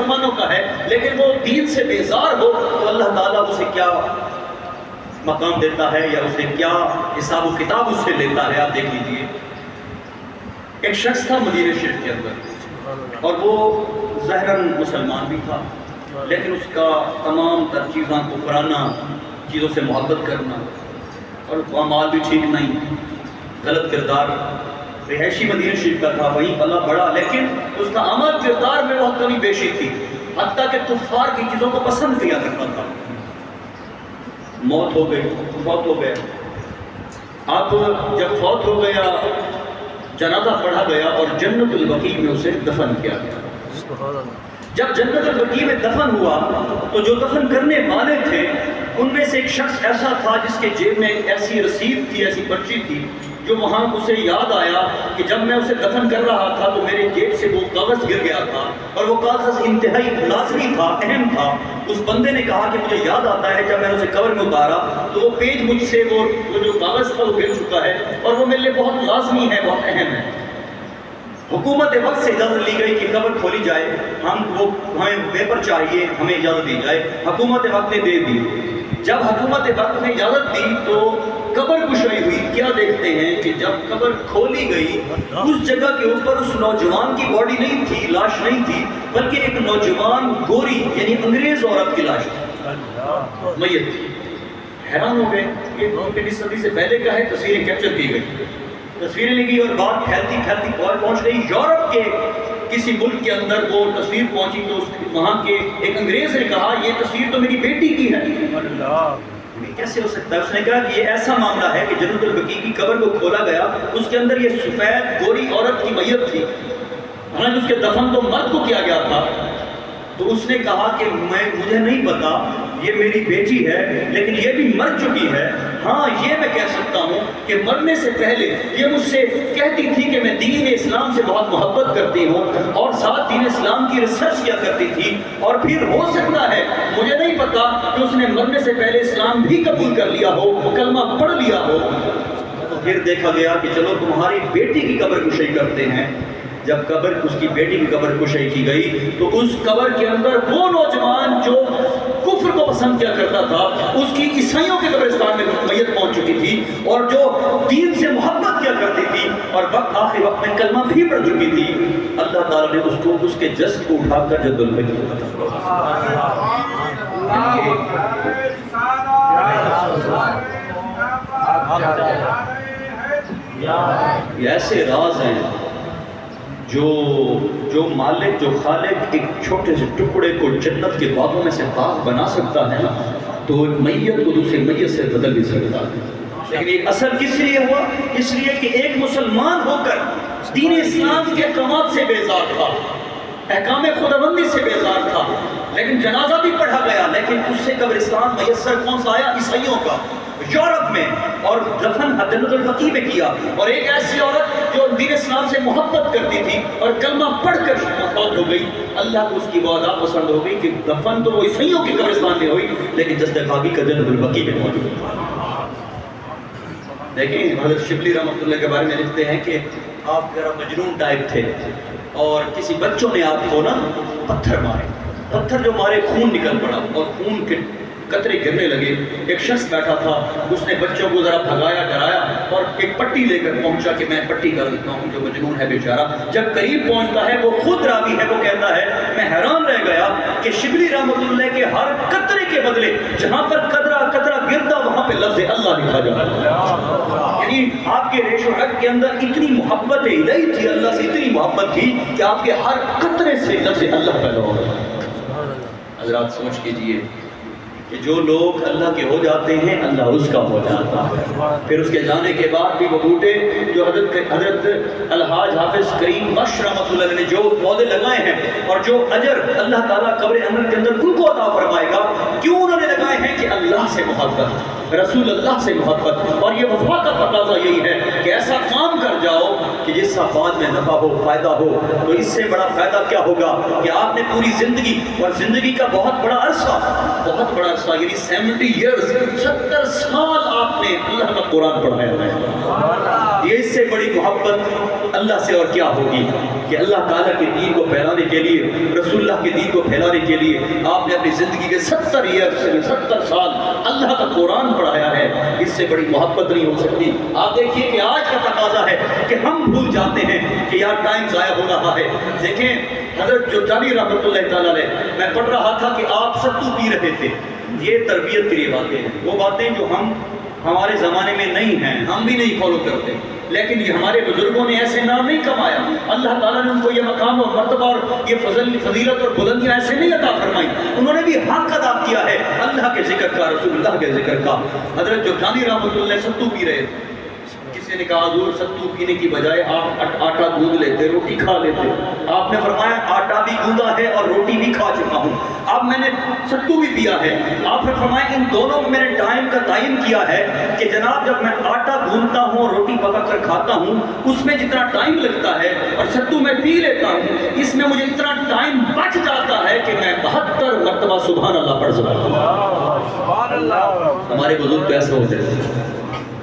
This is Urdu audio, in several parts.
مسلمانوں کا ہے لیکن وہ دین سے بیزار ہو تو اللہ تعالیٰ اسے کیا مقام دیتا ہے یا اسے کیا حساب و کتاب اس سے لیتا ہے. آپ دیکھ لیجئے ایک شخص تھا مدینہ شریف کے اندر اور وہ ظاہراً مسلمان بھی تھا لیکن اس کا تمام تر چیزاں کفرانہ چیزوں سے محبت کرنا اور اعمال بھی ٹھیک نہیں, غلط کردار. رہائشی مدینہ شریف کا تھا, وہیں پلا بڑا, لیکن اس کا عمل کردار میں بہت کمی بیشی تھی, حتیٰ کہ کفار کی چیزوں کو پسند کیا کرتا تھا. موت ہو گئی, فوت ہو گیا. اب جب فوت ہو گیا جنازہ پڑھا گیا اور جنت البقیع میں اسے دفن کیا گیا. جب جنت البقیع میں دفن ہوا تو جو دفن کرنے والے تھے ان میں سے ایک شخص ایسا تھا جس کے جیب میں ایک ایسی رسید تھی, ایسی پرچی تھی جو وہاں اسے یاد آیا کہ جب میں اسے دفن کر رہا تھا تو میرے جیب سے وہ کاغذ گر گیا تھا اور وہ کاغذ انتہائی لازمی تھا, اہم تھا. اس بندے نے کہا کہ مجھے یاد آتا ہے جب میں نے اسے قبر میں اتارا تو وہ پیج مجھ سے وہ جو کاغذ تھا وہ گر چکا ہے اور وہ میرے لیے بہت لازمی ہے, بہت اہم ہے. حکومت وقت سے اجازت لی گئی کہ قبر کھولی جائے, ہمیں پیپر چاہیے, ہمیں اجازت دی جائے. حکومت وقت نے دے دی. جب حکومت وقت نے اجازت دی تو قبر کشائی ہوئی. کیا دیکھتے ہیں کہ جب قبر کھولی گئی اس جگہ کے اوپر اس نوجوان کی باڈی نہیں تھی, لاش نہیں تھی, بلکہ ایک نوجوان گوری یعنی انگریز عورت کی لاش تھی, میت تھی. حیران ہو گئے, یہ 20 صدی سے پہلے کا ہے, تصویریں کیپچر کی گئی, تصویریں لگی اور بات پھیلتی پھیلتی پہنچ گئی یورپ کے کسی ملک کے اندر. وہ تصویر پہنچی تو وہاں کے ایک انگریز نے کہا یہ تصویر تو میری بیٹی کی ہے. کیسے ہو سکتا ہے؟ اس نے کہا کہ یہ ایسا معاملہ ہے کہ جنت البقیع کی قبر کو کھولا گیا, اس کے اندر یہ سفید گوری عورت کی میت تھی, حالانکہ اس کے دفن تو مرد کو کیا گیا تھا. تو اس نے کہا کہ مجھے نہیں پتا, یہ میری بیٹی ہے لیکن یہ بھی مر چکی ہے. ہاں یہ میں کہہ سکتا ہوں کہ مرنے سے پہلے یہ مجھ سے کہتی تھی کہ میں دین اسلام سے بہت محبت کرتی ہوں اور ساتھ دین اسلام کی ریسرچ کیا کرتی تھی, اور پھر ہو سکتا ہے, مجھے نہیں پتا, کہ اس نے مرنے سے پہلے اسلام بھی قبول کر لیا ہو, کلمہ پڑھ لیا ہو. تو پھر دیکھا گیا کہ چلو تمہاری بیٹی کی قبر کشائی کرتے ہیں. جب قبر اس کی بیٹی کی قبر کشائی کی گئی تو اس قبر کے اندر وہ نوجوان جو کفر کو پسند کیا کرتا تھا اس کی عیسائیوں کے قبرستان میں میت پہنچ چکی تھی, اور جو دین سے محبت کیا کرتی تھی اور آخری وقت میں کلمہ بھی پڑھ چکی تھی, اللہ تعالیٰ نے اس کو اس کے جسد کو اٹھا کر جنت البقیع میں دفن کیا. یہ ایسے راز ہیں جو مالک, جو خالق ایک چھوٹے سے ٹکڑے کو جنت کے باغوں میں سے باغ بنا سکتا ہے نا, تو میت کو دوسری میت سے بدل بھی سکتا ہے. لیکن ایک اثر کس لیے ہوا؟ اس لیے کہ ایک مسلمان ہو کر دین اسلام کے احکامات سے بیزار تھا, احکام خداوندی سے بیزار تھا, لیکن جنازہ بھی پڑھا گیا, لیکن اس سے قبرستان میسر کون سا آیا؟ عیسائیوں کا, یورپ میں, اور دفن جنت البقیع میں کیا. اور ایک ایسی عورت جو دین اسلام سے محبت کرتی تھی اور کلمہ پڑھ کر فوت ہو گئی, اللہ کو اس کی وہ ادا پسند ہو گئی کہ دفن تو وہ عیسائیوں کے قبرستان میں ہوئی لیکن جسد پاکی کا جنت البقیع میں موجود. دیکھیں حضرت شبلی رحمۃ اللہ کے بارے میں لکھتے ہیں کہ آپ ذرا مجنون ٹائپ تھے اور کسی بچوں نے آپ کو نا پتھر مارے, پتھر جو مارے خون نکل پڑا اور خون کے قطرے گرنے لگے. ایک شخص بیٹھا تھا, اس نے بچوں کو ذرا بھگایا ڈرایا اور ایک پٹی لے کر پہنچا کہ میں پٹی کر دیتا ہوں, جو مجنون ہے بیچارہ. جب قریب پہنچتا ہے, وہ خود راوی ہے, وہ کہتا ہے میں حیران رہ گیا کہ شبلی رحمۃ اللہ کے ہر قطرے کے بدلے جہاں پر قطرہ قطرہ گرتا وہاں پہ لفظ اللہ لکھا جاتا. یعنی آپ کے ریش و رگ کے اندر اتنی محبت الہی تھی, اللہ سے اتنی محبت تھی کہ آپ کے ہر قطرے سے لفظ اللہ پیدا ہو رہا. حضرات سوچ کیجئے کہ جو لوگ اللہ کے ہو جاتے ہیں اللہ اس کا ہو جاتا ہے. پھر اس کے جانے کے بعد بھی وہ بوٹے جو حضرت الحاج حافظ کریم بخش رحمۃ اللہ نے جو پودے لگائے ہیں اور جو اجر اللہ تعالیٰ قبر انور کے اندر ان کو عطا فرمائے گا, کیوں انہوں نے لگائے ہیں؟ کہ اللہ سے محبت, رسول اللہ سے محبت, اور یہ وفا کا تقاضا یہی ہے کہ ایسا کام کر جاؤ کہ جس سے بعد میں نفع ہو، فائدہ ہو، تو اس سے بڑا فائدہ کیا ہوگا کہ آپ نے پوری زندگی، اور زندگی کا بہت بڑا عرصہ یعنی 70 ایئرز، 70 سال آپ نے اللہ کا قرآن پڑھایا ہے۔ یہ اس سے بڑی محبت اللہ سے اور کیا ہوگی کہ اللہ تعالیٰ کے دین کو پھیلانے کے لیے، رسول اللہ کے دین کو پھیلانے کے لیے آپ نے اپنی زندگی کے 70 ایئرز، 70 سال اللہ کا قرآن پڑھایا ہے۔ اس سے بڑی محبت نہیں ہو سکتی۔ آپ دیکھیے کہ آج کا تقاضا ہے کہ ہم بھول جاتے ہیں کہ یار ٹائم ضائع ہو رہا ہے۔ دیکھیں حضرت جرجانی رحمۃ اللہ تعالیٰ علیہ، میں پڑھ رہا تھا کہ آپ ستو پی رہے تھے۔ یہ تربیت کے لیے باتیں ہیں، وہ باتیں جو ہمارے زمانے میں نہیں ہیں، ہم بھی نہیں فالو کرتے، لیکن یہ ہمارے بزرگوں نے ایسے نام نہیں کمایا۔ اللہ تعالیٰ نے ان کو یہ مقام اور مرتبہ اور یہ فضیلت اور بلندیاں ایسے نہیں عطا فرمائی، انہوں نے بھی حق ادا کیا ہے اللہ کے ذکر کا، رسول اللہ کے ذکر کا۔ حضرت جرجانی رحمۃ اللہ ستو پی رہے تھے، کسی نے کہا حضور ستو پینے کی بجائے آپ آٹا گوندھ لیتے، روٹی کھا لیتے۔ آپ نے فرمایا آٹا بھی گوندا ہے اور روٹی بھی کھا چکا ہوں، اب میں نے ستو بھی پیا ہے۔ آپ نے فرمایا ان دونوں میں نے ٹائم کا تعین کیا ہے کہ جناب جب میں آٹا گوندتا ہوں اور روٹی پکا کر کھاتا ہوں، اس میں جتنا ٹائم لگتا ہے اور ستو میں پی لیتا ہوں، اس میں مجھے اتنا ٹائم بچ جاتا ہے کہ میں 72 مرتبہ سبحان اللہ پڑھ سکتا ہوں۔ ہمارے بزرگ ایسے ہوتے تھے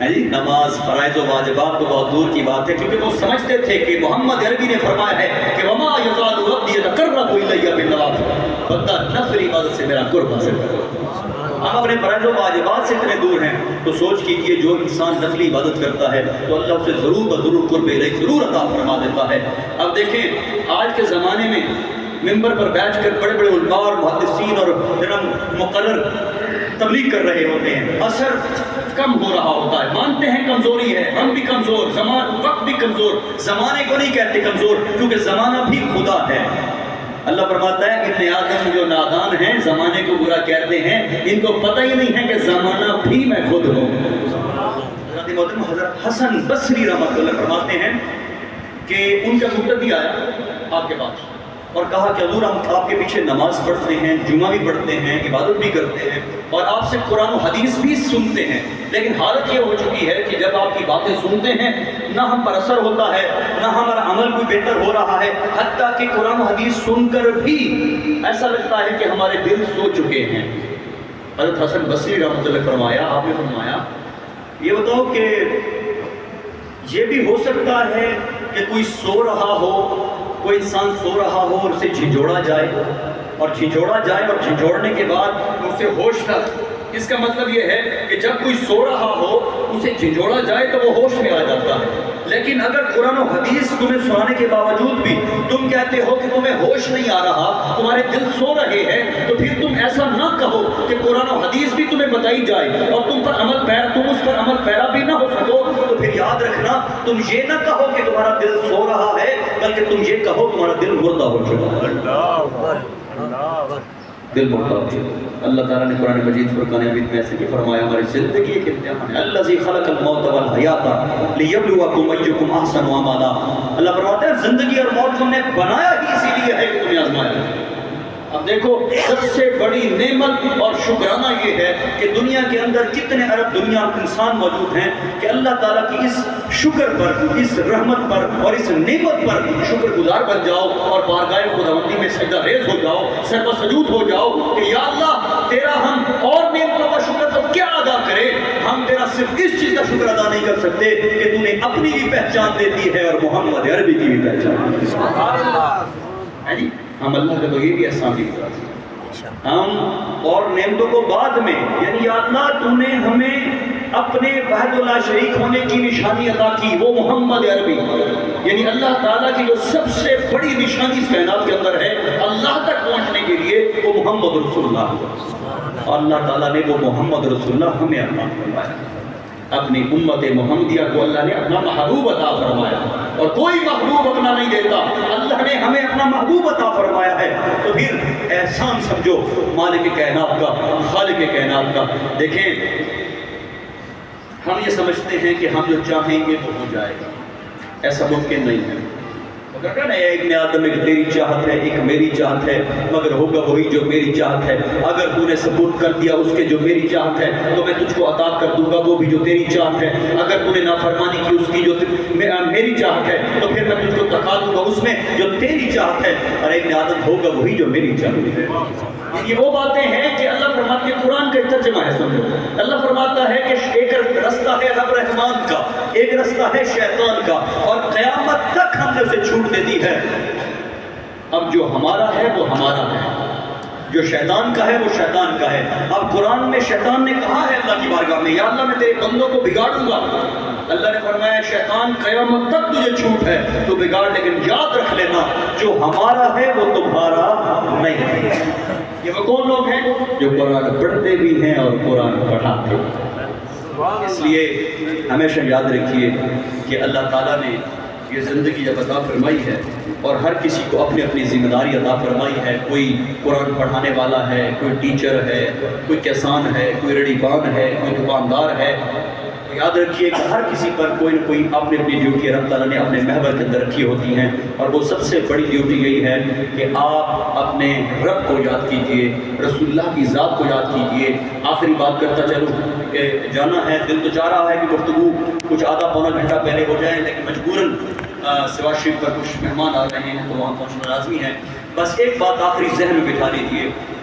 جی، نماز فرائض و واجبات تو بہت دور کی بات ہے، کیونکہ وہ سمجھتے تھے کہ محمد عربی نے فرمایا ہے کہ وما یزال عبدی یتقرب الی بالنوافل، بندہ نفلی عبادت سے میرا قرب حاصل کرے۔ ہم اپنے فرائض و واجبات سے اتنے دور ہیں تو سوچ کیجئے جو انسان نفلی عبادت کرتا ہے تو اللہ اسے ضرور قرب الیہ ضرور عطا فرما دیتا ہے۔ اب دیکھیں آج کے زمانے میں ممبر پر بیٹھ کر بڑے بڑے علماء اور محدثین اور مقرر تبلیغ کر رہے ہوتے ہیں، اثر کم ہو رہا ہوتا ہے۔ مانتے ہیں کمزوری ہے، ہم بھی کمزور، وقت بھی کمزور، زمانے کو نہیں کہتے کمزور کیونکہ زمانہ بھی خدا ہے۔ اللہ فرماتا ہے ابن آدم جو نادان ہیں زمانے کو برا کہتے ہیں، ان کو پتہ ہی نہیں ہے کہ زمانہ بھی میں خود ہوں۔ حضرت محترم حضرت حسن بصری رحمۃ اللہ فرماتے ہیں کہ ان کا مقتدی آیا آپ کے پاس اور کہا کہ حضور ہم آپ کے پیچھے نماز پڑھتے ہیں، جمعہ بھی پڑھتے ہیں، عبادت بھی کرتے ہیں اور آپ سے قرآن و حدیث بھی سنتے ہیں، لیکن حالت یہ ہو چکی ہے کہ جب آپ کی باتیں سنتے ہیں نہ ہم پر اثر ہوتا ہے، نہ ہمارا عمل کوئی بہتر ہو رہا ہے، حتیٰ کہ قرآن و حدیث سن کر بھی ایسا لگتا ہے کہ ہمارے دل سو چکے ہیں۔ حضرت حسن بصری رحمۃ اللہ فرمایا، آپ نے فرمایا یہ بتاؤ کہ یہ بھی ہو سکتا ہے کہ کوئی سو رہا ہو، کوئی انسان سو رہا ہو اور اسے جھنجھوڑا جائے اور جھنجھوڑنے کے بعد اسے ہوش نہ، اس کا مطلب یہ ہے کہ جب کوئی سو رہا ہو اسے جھنجھوڑا جائے تو وہ ہوش میں آ جاتا ہے، لیکن اگر قرآن و حدیث تمہیں سنانے کے باوجود بھی تم کہتے ہو کہ تمہیں ہوش نہیں آ رہا، تمہارے دل سو رہے ہیں، تو پھر تم ایسا نہ کہو کہ قرآن و حدیث بھی تمہیں بتائی جائے اور تم اس پر عمل پیرا بھی نہ ہو سکو، تو پھر یاد رکھنا تم یہ نہ کہو کہ تمہارا دل سو رہا ہے، بلکہ تم یہ کہو تمہارا دل مردہ ہو چکا ہے۔ دل مردہ ہو چکا۔ اللہ تعالیٰ نے قرآن مجید فرقان حمید میں ایسے کہ فرمایا ہماری زندگی ایک امتحان ہے، الذی خلق الموت والحیات لیبلوکم ایکم احسن عملا۔ اللہ فرماتا ہے زندگی اور موت کو ہم نے بنایا ہی اسی لیے ہے کہ تمہیں آزمایا۔ اب دیکھو سب سے بڑی نعمت اور شکرانہ یہ ہے کہ دنیا کے اندر کتنے ارب دنیا انسان موجود ہیں کہ اللہ تعالیٰ کی اس شکر پر، اس رحمت پر اور اس نعمت پر شکر گزار بن جاؤ اور بارگاہ خداوندی میں سجدہ ریز ہو جاؤ، سر پر سجود ہو جاؤ کہ یا اللہ تیرا ہم اور نعمتوں کا شکر تو کیا ادا کرے، ہم تیرا صرف اس چیز کا شکر ادا نہیں کر سکتے کہ تو نے اپنی بھی پہچان دیتی ہے اور محمد عربی کی بھی پہچان دیتی ہے۔ ہم اللہ کا تو یہ بھی احسان بھی کرتے ہیں، ہم اور نعمتوں کو بعد میں، یعنی یا اللہ تو نے ہمیں اپنے وحدہ لا شریک ہونے کی نشانی عطا کی، وہ محمد عربی، یعنی اللہ تعالیٰ کی جو سب سے بڑی نشانی اس کائنات کے اندر ہے اللہ تک پہنچنے کے لیے، وہ محمد رسول اللہ، اور اللہ تعالیٰ نے وہ محمد رسول اللہ ہمیں عطا فرمایا۔ اپنی امت محمدیہ کو اللہ نے اپنا محبوب عطا فرمایا، اور کوئی محبوب اپنا نہیں دیتا، اللہ نے ہمیں اپنا محبوب عطا فرمایا ہے، تو پھر احسان سمجھو مالک کائنات کا، خالق کائنات کا۔ دیکھیں ہم یہ سمجھتے ہیں کہ ہم جو چاہیں گے وہ ہو جائے گا، ایسا ممکن نہیں ہے۔ کہا نا ابن آدم ایک تیری چاہت ہے ایک میری چاہت ہے مگر ہوگا وہی جو میری چاہت ہے. اگر تو نے سپورٹ کر دیا اس کے جو میری چاہت ہے تو میں تجھ کو عطا کر دوں گا وہ بھی جو تیری چاہت ہے. اگر تو نے نافرمانی کی اس کی جو میری چاہت ہے تو پھر میں تجھ کو تکا دوں گا اس میں جو تیری چاہت ہے. اور ابن آدم ہوگا وہی جو میری چاہت ہے. یہ وہ باتیں ہیں کہ اللہ فرماتے ہیں قرآن کا ترجمہ ہے. سمجھو اللہ فرماتا ہے کہ ایک رستہ ہے رب رحمان کا ایک رستہ ہے شیطان کا اور قیامت تک ہم نے اسے چھوٹ دے دی ہے. اب جو ہمارا ہے وہ ہمارا ہے جو شیطان کا ہے وہ شیطان کا ہے. اب قرآن میں شیطان نے کہا ہے اللہ کی بارگاہ میں یا اللہ میں تیرے بندوں کو بگاڑوں گا. اللہ نے فرمایا شیطان قیامت تک تجھے چھوٹ ہے تو بگاڑ لیکن یاد رکھ لینا جو ہمارا ہے وہ تمہارا نہیں ہے. یہ وہ کون لوگ ہیں جو قرآن پڑھتے بھی ہیں اور قرآن پڑھاتے ہیں. اس لیے ہمیشہ یاد رکھیے کہ اللہ تعالیٰ نے یہ زندگی جب عطا فرمائی ہے اور ہر کسی کو اپنی اپنی ذمہ داری عطا فرمائی ہے. کوئی قرآن پڑھانے والا ہے کوئی ٹیچر ہے کوئی کسان ہے کوئی ریڑھی بان ہے کوئی دکاندار ہے. یاد رکھیے کہ ہر کسی پر کوئی نہ کوئی اپنی اپنی ڈیوٹی رب تعالیٰ نے اپنے محور کے اندر رکھی ہوتی ہیں اور وہ سب سے بڑی ڈیوٹی یہی ہے کہ آپ اپنے رب کو یاد کیجئے رسول اللہ کی ذات کو یاد کیجئے. آخری بات کرتا چلو کہ جانا ہے دل تو چاہ رہا ہے کہ گفتگو کچھ آدھا پونا گھنٹہ پہلے ہو جائے لیکن مجبوراً سوا شریف پر کچھ مہمان آ رہے ہیں تو وہاں پہنچنا لازمی ہے. بس ایک بات آخری ذہن میں بٹھا لیجیے